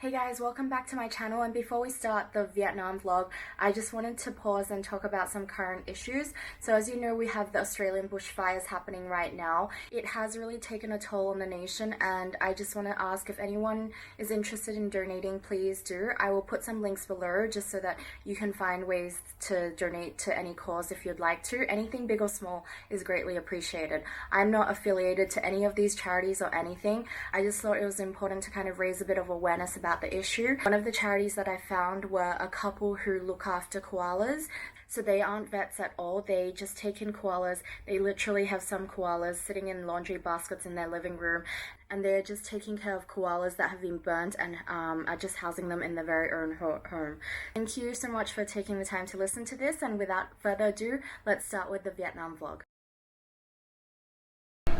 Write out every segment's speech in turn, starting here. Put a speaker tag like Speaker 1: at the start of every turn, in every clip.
Speaker 1: Hey guys, welcome back to my channel, and before we start the Vietnam vlog, I just wanted to pause and talk about some current issues. So as you know, we have the Australian bushfires happening right now. It has really taken a toll on the nation, and I just want to ask if anyone is interested in donating, please do. I will put some links below just so that you can find ways to donate to any cause if you'd like to. Anything big or small is greatly appreciated. I'm not affiliated to any of these charities or anything. I just thought it was important to kind of raise a bit of awareness about the issue. One of the charities that I found were a couple who look after koalas. So they aren't vets at all. They just take in koalas. They literally have some koalas sitting in laundry baskets in their living room, and they're just taking care of koalas that have been burnt and are just housing them in their very own home. Thank you so much for taking the time to listen to this, and without further ado, let's start with the Vietnam vlog.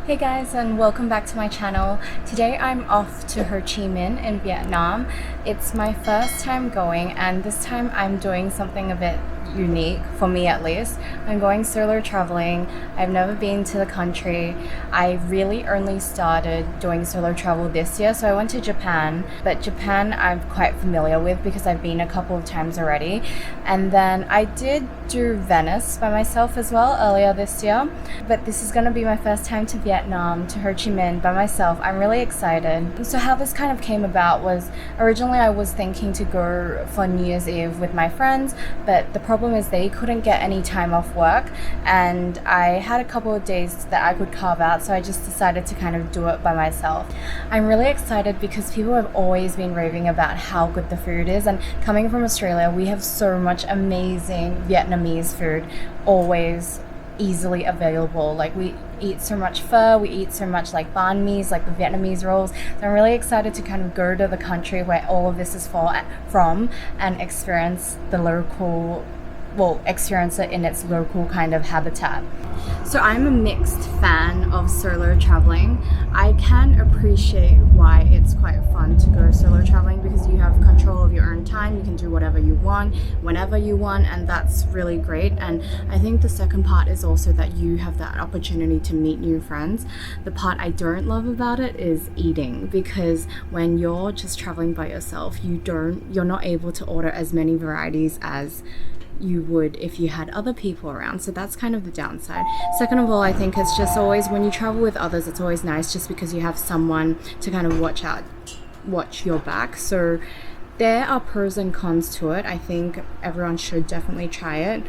Speaker 1: Hey guys, and welcome back to my channel. Today I'm off to Ho Chi Minh in Vietnam. It's my first time going, and this time I'm doing something a bit unique, for me at least. I'm going solo traveling. I've never been to the country. I really only started doing solo travel this year, so I went to Japan, but Japan I'm quite familiar with because I've been a couple of times already. And then I did do Venice by myself as well earlier this year, but this is going to be my first time to Vietnam, to Ho Chi Minh by myself. I'm really excited. So how this kind of came about was, originally I was thinking to go for New Year's Eve with my friends, but the problem is they couldn't get any time off work, and I had a couple of days that I could carve out, so I just decided to kind of do it by myself. I'm really excited because people have always been raving about how good the food is, and coming from Australia, we have so much amazing Vietnamese food, always easily available. Like, we eat so much pho, we eat so much like banh mi's, like the Vietnamese rolls. So I'm really excited to kind of go to the country where all of this is from and experience the local, experience it in its local kind of habitat. So I'm a mixed fan of solo traveling. I can appreciate why it's quite fun to go solo traveling because you have control of your own time. You can do whatever you want, whenever you want, and that's really great. And I think the second part is also that you have that opportunity to meet new friends. The part I don't love about it is eating, because when you're just traveling by yourself, you're not able to order as many varieties as you would if you had other people around. So that's kind of the downside. Second of all, I think it's just always, when you travel with others, it's always nice just because you have someone to kind of watch your back. So there are pros and cons to it. I think everyone should definitely try it.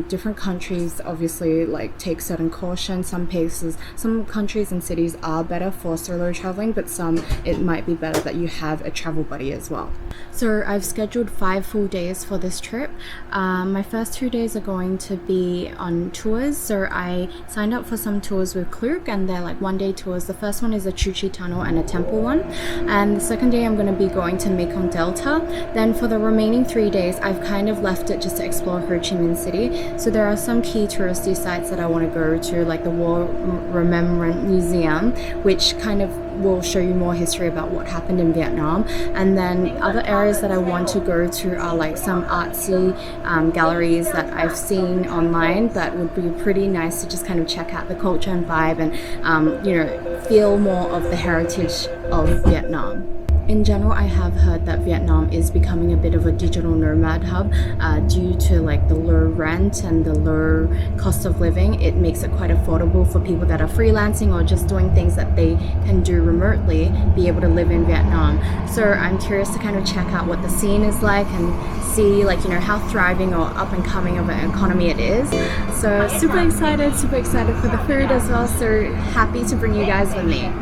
Speaker 1: Different countries obviously take certain caution. Some countries and cities are better for solo traveling, but some it might be better that you have a travel buddy as well. So I've scheduled 5 full days for this trip. My first 2 days are going to be on tours. So I signed up for some tours with Klook, and they're like 1-day tours. The first one is a Chu tunnel and a temple one, and the second day I'm going to be going to Mekong Delta. Then for the remaining 3 days, I've kind of left it just to explore Ho Chi Minh City. So there are some key touristy sites that I want to go to, like the War Remembrance Museum, which kind of will show you more history about what happened in Vietnam. And then other areas that I want to go to are like some artsy galleries that I've seen online that would be pretty nice to just kind of check out the culture and vibe and feel more of the heritage of Vietnam. In general, I have heard that Vietnam is becoming a bit of a digital nomad hub due to the low rent and the low cost of living. It makes it quite affordable for people that are freelancing or just doing things that they can do remotely, be able to live in Vietnam. So I'm curious to kind of check out what the scene is like and see how thriving or up and coming of an economy it is. So super excited for the food as well. So happy to bring you guys with me.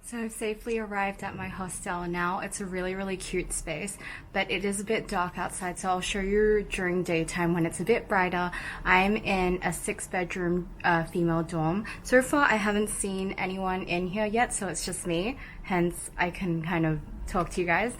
Speaker 1: So I've safely arrived at my hostel now. It's a really cute space, but it is a bit dark outside, so I'll show you during daytime when it's a bit brighter. I'm in a 6-bedroom female dorm. So far I haven't seen anyone in here yet, so it's just me, hence I can kind of talk to you guys.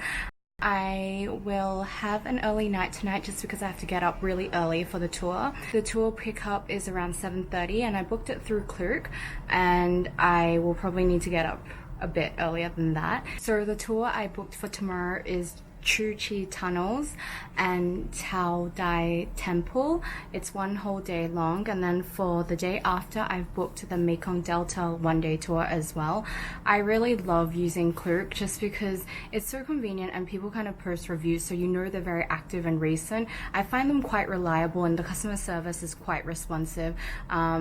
Speaker 1: I will have an early night tonight just because I have to get up really early for the tour. The tour pickup is around 7:30 and I booked it through Klook, and I will probably need to get up a bit earlier than that. So the tour I booked for tomorrow is Ho Chi Tunnels and Tao Dai Temple. It's one whole day long, and then for the day after I've booked the Mekong Delta one-day tour as well. I really love using Klook just because it's so convenient and people kind of post reviews, so you know they're very active and recent. I find them quite reliable and the customer service is quite responsive,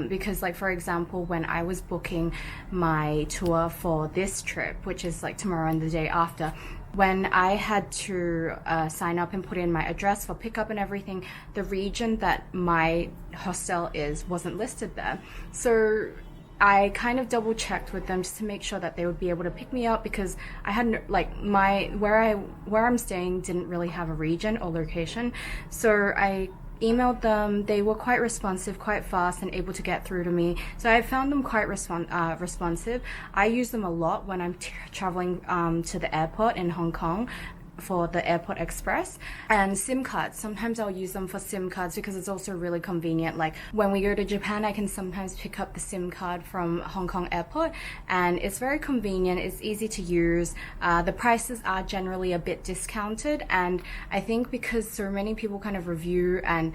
Speaker 1: because like for example when I was booking my tour for this trip, which is like tomorrow and the day after, when I had to sign up and put in my address for pickup and everything, the region that my hostel is wasn't listed there. So I kind of double checked with them just to make sure that they would be able to pick me up, because I hadn't, like, where I'm staying didn't really have a region or location. So I emailed them. They were quite responsive, quite fast, and able to get through to me. So I found them quite responsive. I use them a lot when I'm traveling to the airport in Hong Kong for the Airport Express. And SIM cards, sometimes I'll use them for SIM cards because it's also really convenient. Like when we go to Japan, I can sometimes pick up the SIM card from Hong Kong airport, and it's very convenient, it's easy to use. The prices are generally a bit discounted, and I think because so many people kind of review and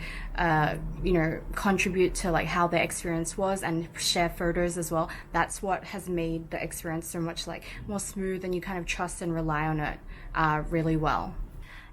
Speaker 1: contribute to like how their experience was and share photos as well, that's what has made the experience so much like more smooth, and you kind of trust and rely on it really well.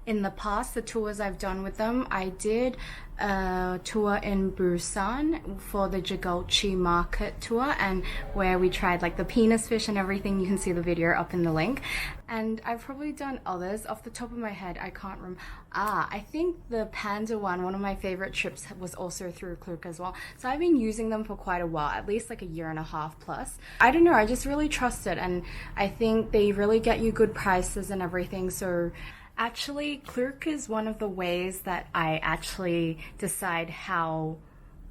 Speaker 1: In the past, the tours I've done with them, I did a tour in Busan for the Jagolchi market tour, and where we tried like the penis fish and everything. You can see the video up in the link. And I've probably done others off the top of my head. I can't remember. I think the panda one of my favorite trips was also through Klook as well. So I've been using them for quite a while, at least like a year and a half plus. I don't know, I just really trust it, and I think they really get you good prices and everything. So actually, Klook is one of the ways that I actually decide how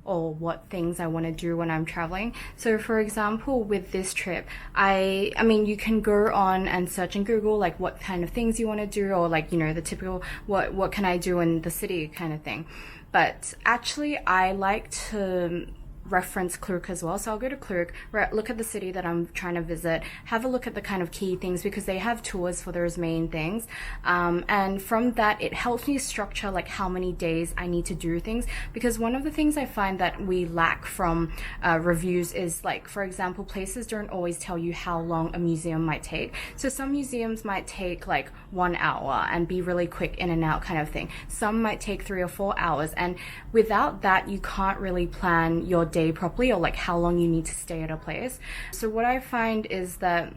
Speaker 1: or what things I want to do when I'm traveling. So for example, with this trip, I mean, you can go on and search in Google like what kind of things you want to do, or like, you know, the typical what can I do in the city kind of thing. But actually, I like to reference Klook as well. So I'll go to Klook, look at the city that I'm trying to visit, have a look at the kind of key things, because they have tours for those main things. And from that, it helps me structure like how many days I need to do things, because one of the things I find that we lack from reviews is like, for example, places don't always tell you how long a museum might take. So some museums might take like 1 hour and be really quick in and out kind of thing. Some might take 3 or 4 hours, and without that, you can't really plan your day properly, or like how long you need to stay at a place. So what I find is that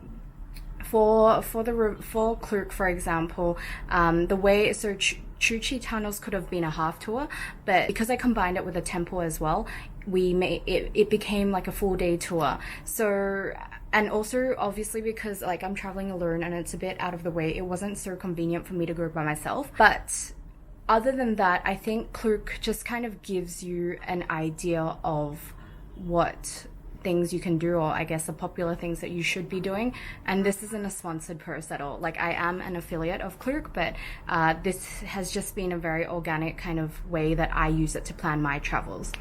Speaker 1: for Klook, for example, the way, so Ho Chi Tunnels could have been a half tour, but because I combined it with a temple as well, it became like a full day tour. So, and also obviously because like I'm traveling alone and it's a bit out of the way, it wasn't so convenient for me to go by myself. But other than that, I think Klook just kind of gives you an idea of what things you can do, or I guess the popular things that you should be doing. And this isn't a sponsored post at all. Like, I am an affiliate of Klook, but this has just been a very organic kind of way that I use it to plan my travels.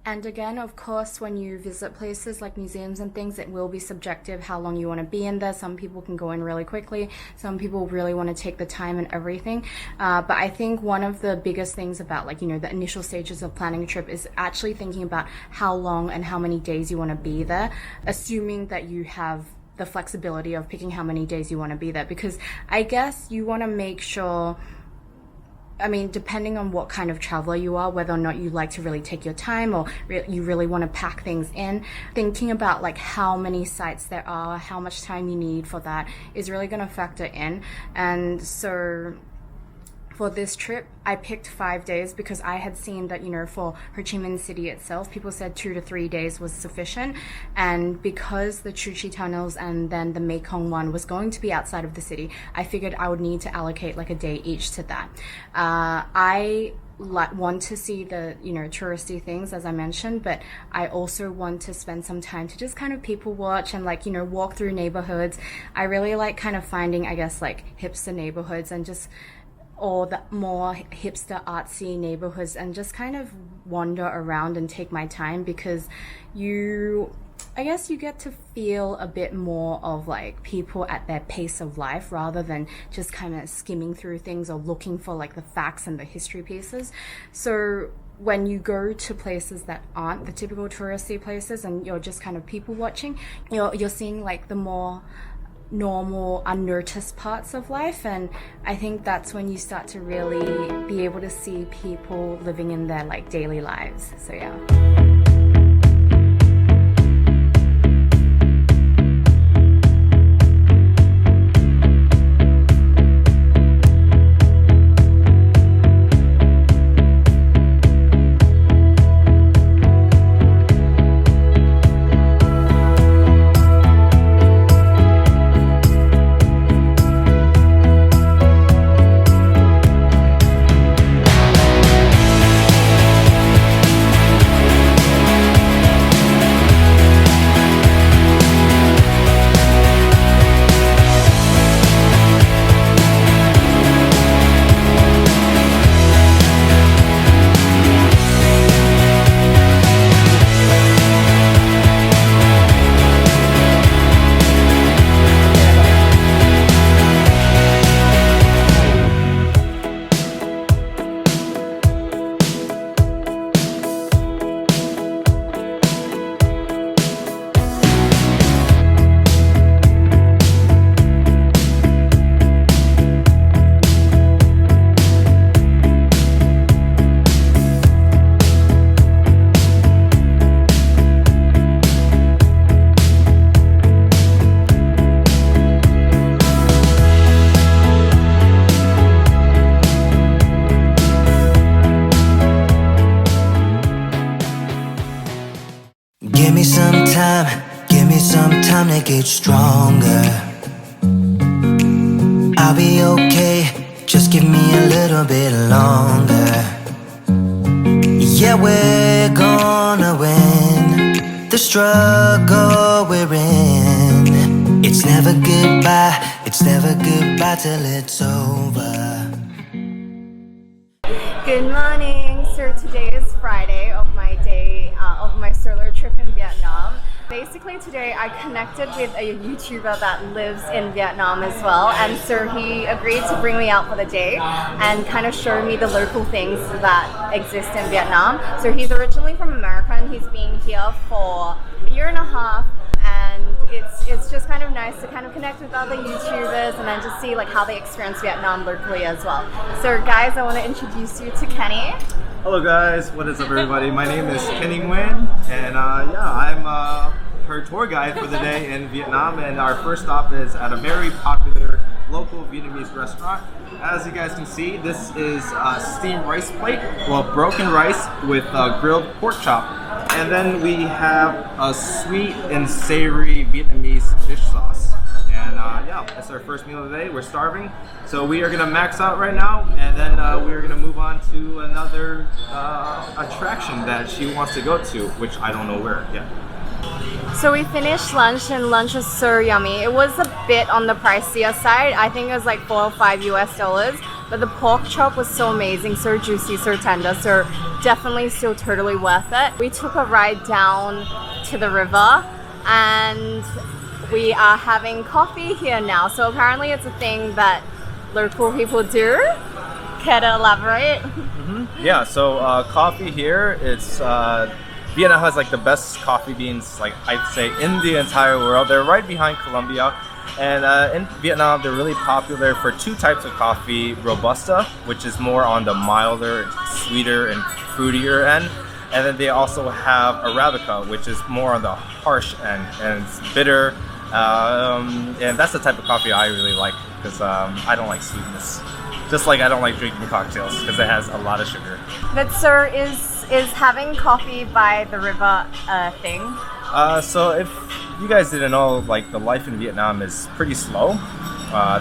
Speaker 1: And again, of course, when you visit places like museums and things, it will be subjective how long you want to be in there. Some people can go in really quickly. Some people really want to take the time and everything. But I think one of the biggest things about, like, you know, the initial stages of planning a trip is actually thinking about how long and how many days you want to be there, assuming that you have the flexibility of picking how many days you want to be there. Because I guess you want to make sure, I mean, depending on what kind of traveler you are, whether or not you like to really take your time, or you really want to pack things in, thinking about like how many sites there are, how much time you need for that is really going to factor in. And so for this trip, I picked 5 days because I had seen that, you know, for Ho Chi Minh City itself, people said 2 to 3 days was sufficient. And because the Ho Chi Tunnels and then the Mekong one was going to be outside of the city, I figured I would need to allocate like a day each to that. I want to see the, you know, touristy things, as I mentioned, but I also want to spend some time to just kind of people watch and, like, you know, walk through neighborhoods. I really like kind of finding, I guess, like hipster neighborhoods and just or the more hipster artsy neighborhoods and just kind of wander around and take my time, because I guess you get to feel a bit more of like people at their pace of life rather than just kind of skimming through things or looking for like the facts and the history pieces. So when you go to places that aren't the typical touristy places and you're just kind of people watching, you're seeing like the more normal, unnoticed parts of life, and I think that's when you start to really be able to see people living in their like daily lives. So yeah.
Speaker 2: Give me some time to get stronger. I'll be okay, just give me a little bit longer. Yeah, we're gonna win the struggle we're in. It's never goodbye till it's over.
Speaker 1: Good morning. So today is Friday of my day of my solo trip in Vietnam. Basically today I connected with a YouTuber that lives in Vietnam as well, and so he agreed to bring me out for the day and kind of show me the local things that exist in Vietnam. So he's originally from America and he's been here for a year and a half, and it's just kind of nice to kind of connect with other YouTubers and then just see like how they experience Vietnam locally as well. So guys, I want to introduce you to Kenny.
Speaker 3: Hello guys, what is up everybody? My name is Kenny Nguyen, and I'm her tour guide for the day in Vietnam, and our first stop is at a very popular local Vietnamese restaurant. As you guys can see, this is a steamed rice plate, well, broken rice with grilled pork chop, and then we have a sweet and savory Vietnamese fish sauce. And it's our first meal of the day. We're starving, so we are gonna max out right now, and then we're gonna move on to another attraction that she wants to go to, which I don't know where yet.
Speaker 1: So we finished lunch and lunch was so yummy. It was a bit on the pricier side. I think it was like $4 or $5 US, but the pork chop was so amazing, so juicy, so tender, so definitely still totally worth it. We took a ride down to the river and we are having coffee here now. So apparently it's a thing that local people do. Care to elaborate?
Speaker 3: Yeah, so coffee here, it's Vietnam has like the best coffee beans, like I'd say, in the entire world. They're right behind Colombia, and in Vietnam they're really popular for two types of coffee: Robusta, which is more on the milder, sweeter and fruitier end, and then they also have Arabica, which is more on the harsh end and it's bitter, and that's the type of coffee I really like, because I don't like sweetness. Just like I don't like drinking cocktails because it has a lot of sugar.
Speaker 1: But sir, is having coffee by the river a thing?
Speaker 3: So if you guys didn't know, like the life in Vietnam is pretty slow.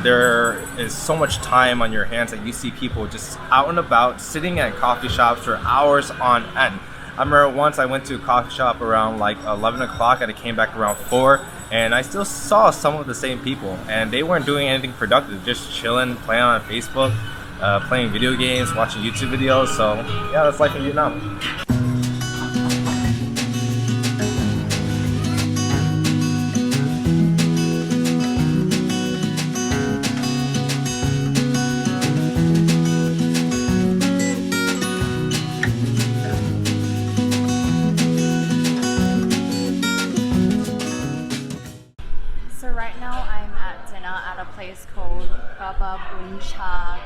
Speaker 3: There is so much time on your hands that you see people just out and about sitting at coffee shops for hours on end. I remember once I went to a coffee shop around like 11 o'clock and I came back around 4, and I still saw some of the same people, and they weren't doing anything productive, just chilling, playing on Facebook. playing video games, watching YouTube videos. So yeah, that's life in Vietnam.
Speaker 1: So right now I'm at dinner at a place called Baba Buncha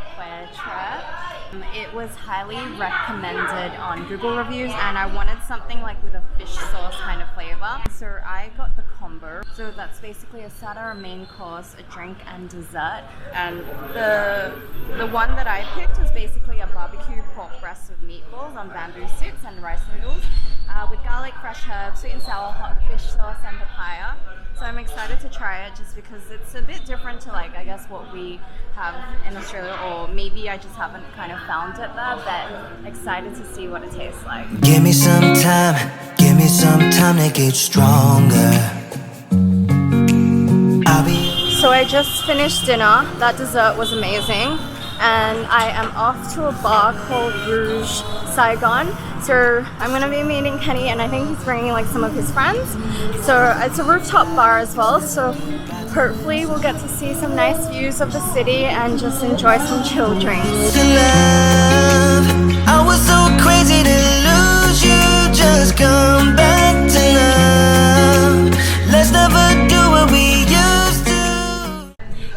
Speaker 1: It was highly recommended on Google reviews, and I wanted something like with a fish sauce kind of flavor. So I got the combo. So that's basically a starter, a main course, a drink, and dessert. And the one that I picked was basically a barbecue pork breast with meatballs on bamboo sticks and rice noodles with garlic, fresh herbs, sweet and sour, hot fish sauce, and papaya. So I'm excited to try it just because it's a bit different to, like, I guess what we have in Australia, or maybe I just haven't kind of found it there, but excited to see what it tastes like.
Speaker 2: Give me some time to get stronger.
Speaker 1: So I just finished dinner. That dessert was amazing. And I am off to a bar called Rouge Saigon. So I'm gonna be meeting Kenny, and I think he's bringing like some of his friends. So it's a rooftop bar as well. So hopefully we'll get to see some nice views of the city and just enjoy some chill drinks.
Speaker 2: I was so crazy to lose you. Just come back to love. Let's never do what we used to.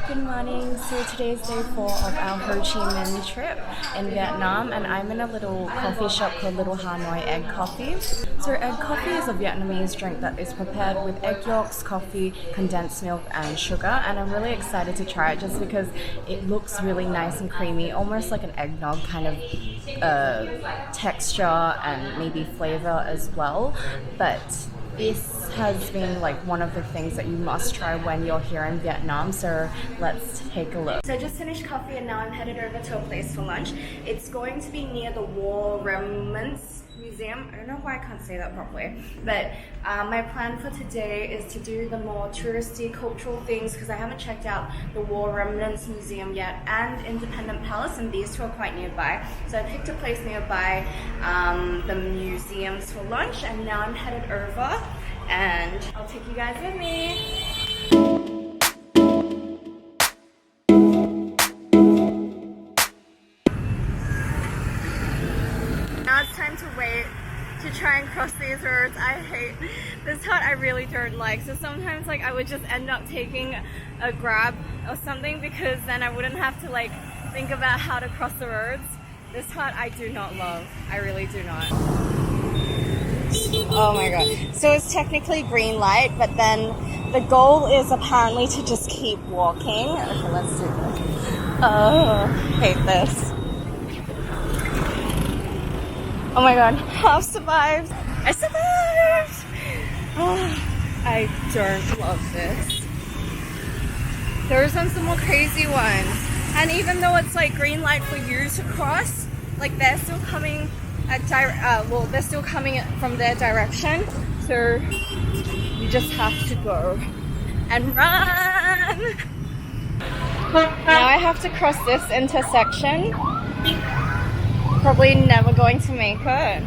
Speaker 1: Good morning. So today's day 4 of our Ho Chi Minh trip in Vietnam, and I'm in a little coffee shop called Little Hanoi Egg Coffee. So egg coffee is a Vietnamese drink that is prepared with egg yolks, coffee, condensed milk, and sugar, and I'm really excited to try it just because it looks really nice and creamy, almost like an eggnog kind of texture and maybe flavor as well. But this has been like one of the things that you must try when you're here in Vietnam, so let's take a look. So I just finished coffee and now I'm headed over to a place for lunch. It's going to be near the War Remnants Museum. I don't know why I can't say that properly, but my plan for today is to do the more touristy cultural things because I haven't checked out the War Remnants Museum yet and Independence Palace, and these two are quite nearby. So I picked a place nearby the museums for lunch, and now I'm headed over and I'll take you guys with me. Now it's time to wait to try and cross these roads. I hate this part. I really don't like. So sometimes like I would just end up taking a Grab or something because then I wouldn't have to like think about how to cross the roads. This part I do not love. I really do not. Oh my god. So it's technically green light, but then the goal is apparently to just keep walking. Okay, let's do this. Oh, hate this. Oh my god, I've survived! I survived! Oh, I don't love this. There's some more crazy ones. And even though it's like green light for you to cross, like they're still coming at they're still coming from their direction. So you just have to go and run! Now I have to cross this intersection. Probably never going to make it.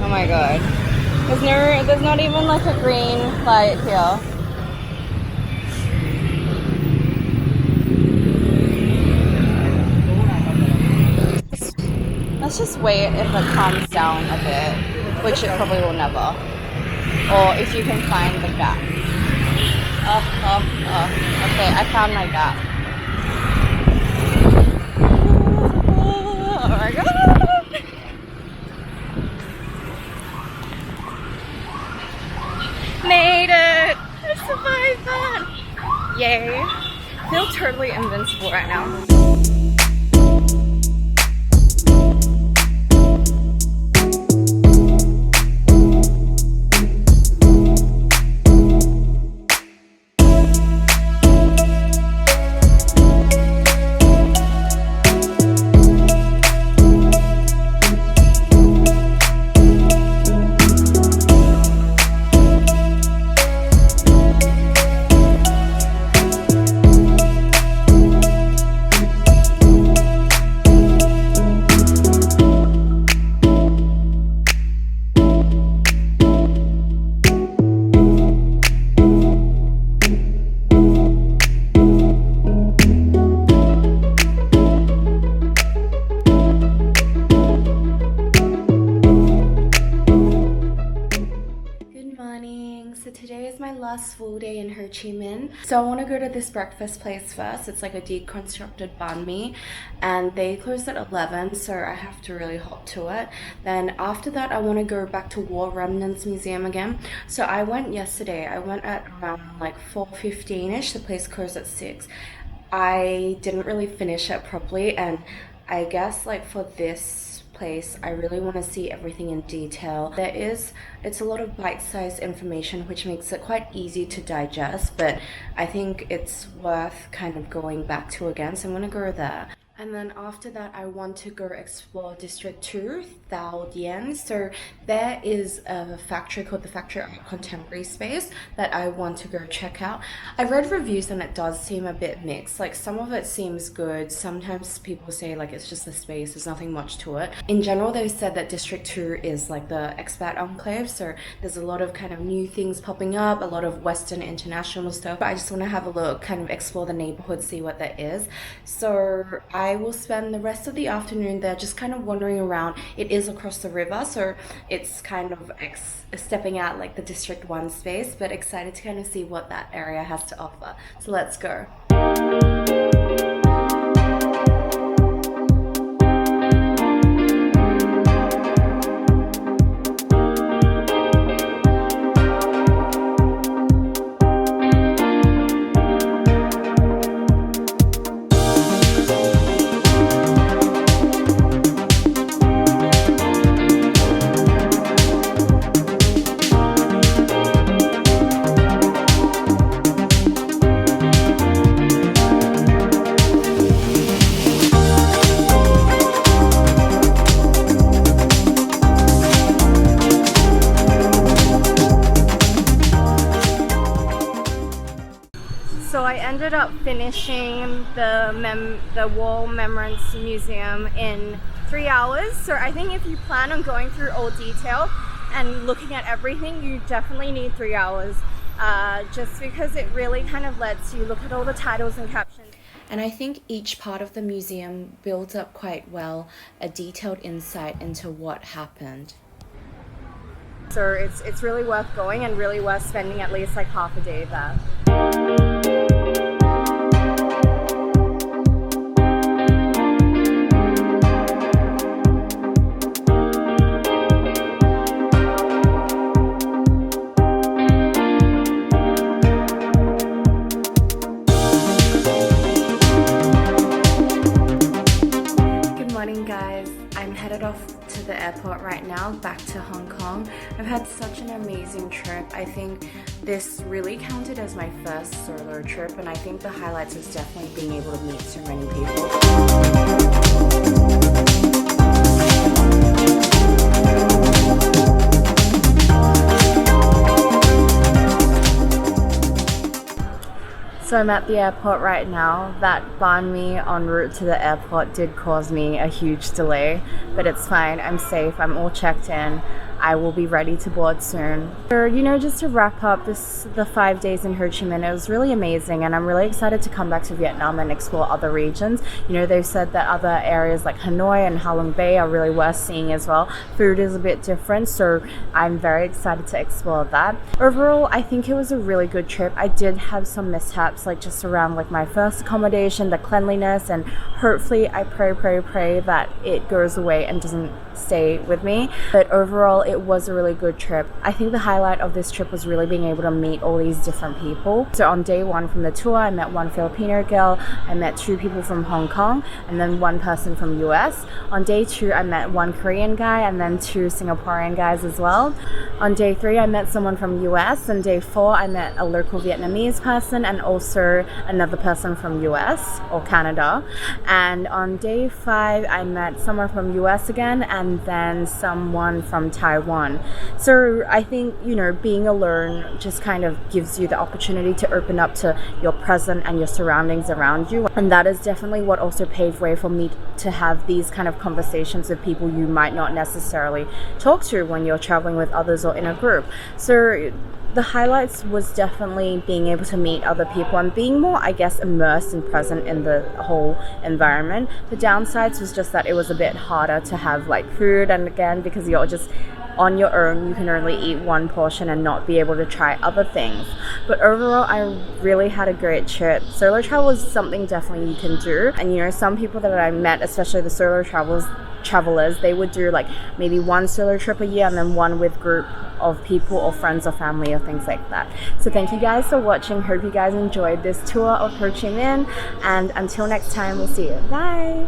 Speaker 1: Oh my god. There's not even like a green light here. Let's just wait if it calms down a bit, which it probably will never. Or if you can find the gap. Okay, I found my gap. Oh my god! Made it! I survived that! Yay! I feel totally invincible right now. Today is my last full day in Ho Chi Minh. So I want to go to this breakfast place first. It's like a deconstructed banh mi and they close at 11, so I have to really hop to it. Then after that I want to go back to War Remnants Museum again. So I went yesterday. I went at around like 4:15ish. The place closed at 6. I didn't really finish it properly, and I guess like for this place I really want to see everything in detail. It's a lot of bite-sized information which makes it quite easy to digest, but I think it's worth kind of going back to again, so I'm gonna go there. And then after that, I want to go explore District 2, Thao Dien. So there is a factory called the Factory Art Contemporary Space that I want to go check out. I've read reviews and it does seem a bit mixed. Like some of it seems good. Sometimes people say like it's just a space, there's nothing much to it. In general, they said that District 2 is like the expat enclave. So there's a lot of kind of new things popping up, a lot of Western international stuff. But I just want to have a look, kind of explore the neighborhood, see what that is. So I will spend the rest of the afternoon there just kind of wandering around. It is across the river, so it's kind of stepping out like the District 1 space, but excited to kind of see what that area has to offer. So let's go. So I ended up finishing the War Remnants Museum in 3 hours. So I think if you plan on going through all detail and looking at everything, you definitely need 3 hours, just because it really kind of lets you look at all the titles and captions. And I think each part of the museum builds up quite well a detailed insight into what happened. So it's really worth going and really worth spending at least like half a day there. Guys, I'm headed off to the airport right now, back to Hong Kong. I've had such an amazing trip. I think this really counted as my first solo trip, and I think the highlights was definitely being able to meet so many people. So I'm at the airport right now. That banh mi en route to the airport did cause me a huge delay, but it's fine. I'm safe. I'm all checked in. I will be ready to board soon. So, you know, just to wrap up the 5 days in Ho Chi Minh, it was really amazing, and I'm really excited to come back to Vietnam and explore other regions. You know, they've said that other areas like Hanoi and Ha Long Bay are really worth seeing as well. Food is a bit different, so I'm very excited to explore that. Overall, I think it was a really good trip. I did have some mishaps, like just around like my first accommodation, the cleanliness, and hopefully I pray that it goes away and doesn't stay with me. But overall, it was a really good trip. I think the highlight of this trip was really being able to meet all these different people. So on day 1 from the tour, I met one Filipino girl, I met 2 people from Hong Kong, and then 1 person from US. On day 2, I met 1 Korean guy and then 2 Singaporean guys as well. On day 3, I met someone from US, and day 4, I met a local Vietnamese person and also another person from US or Canada. And on day 5, I met someone from US again, and then someone from Taiwan. So I think, you know, being alone just kind of gives you the opportunity to open up to your present and your surroundings around you. And that is definitely what also paved way for me to have these kind of conversations with people you might not necessarily talk to when you're traveling with others or in a group. So the highlights was definitely being able to meet other people and being more, I guess, immersed and present in the whole environment. The downsides was just that it was a bit harder to have like food, and again, because you're just on your own you can only eat one portion and not be able to try other things. But overall, I really had a great trip. Solo travel is something definitely you can do, and you know, some people that I met, especially the solo travelers, they would do like maybe one solo trip a year and then one with group of people or friends or family or things like that. So thank you guys for watching. Hope you guys enjoyed this tour of Ho Chi Minh, and until next time, we'll see you. Bye.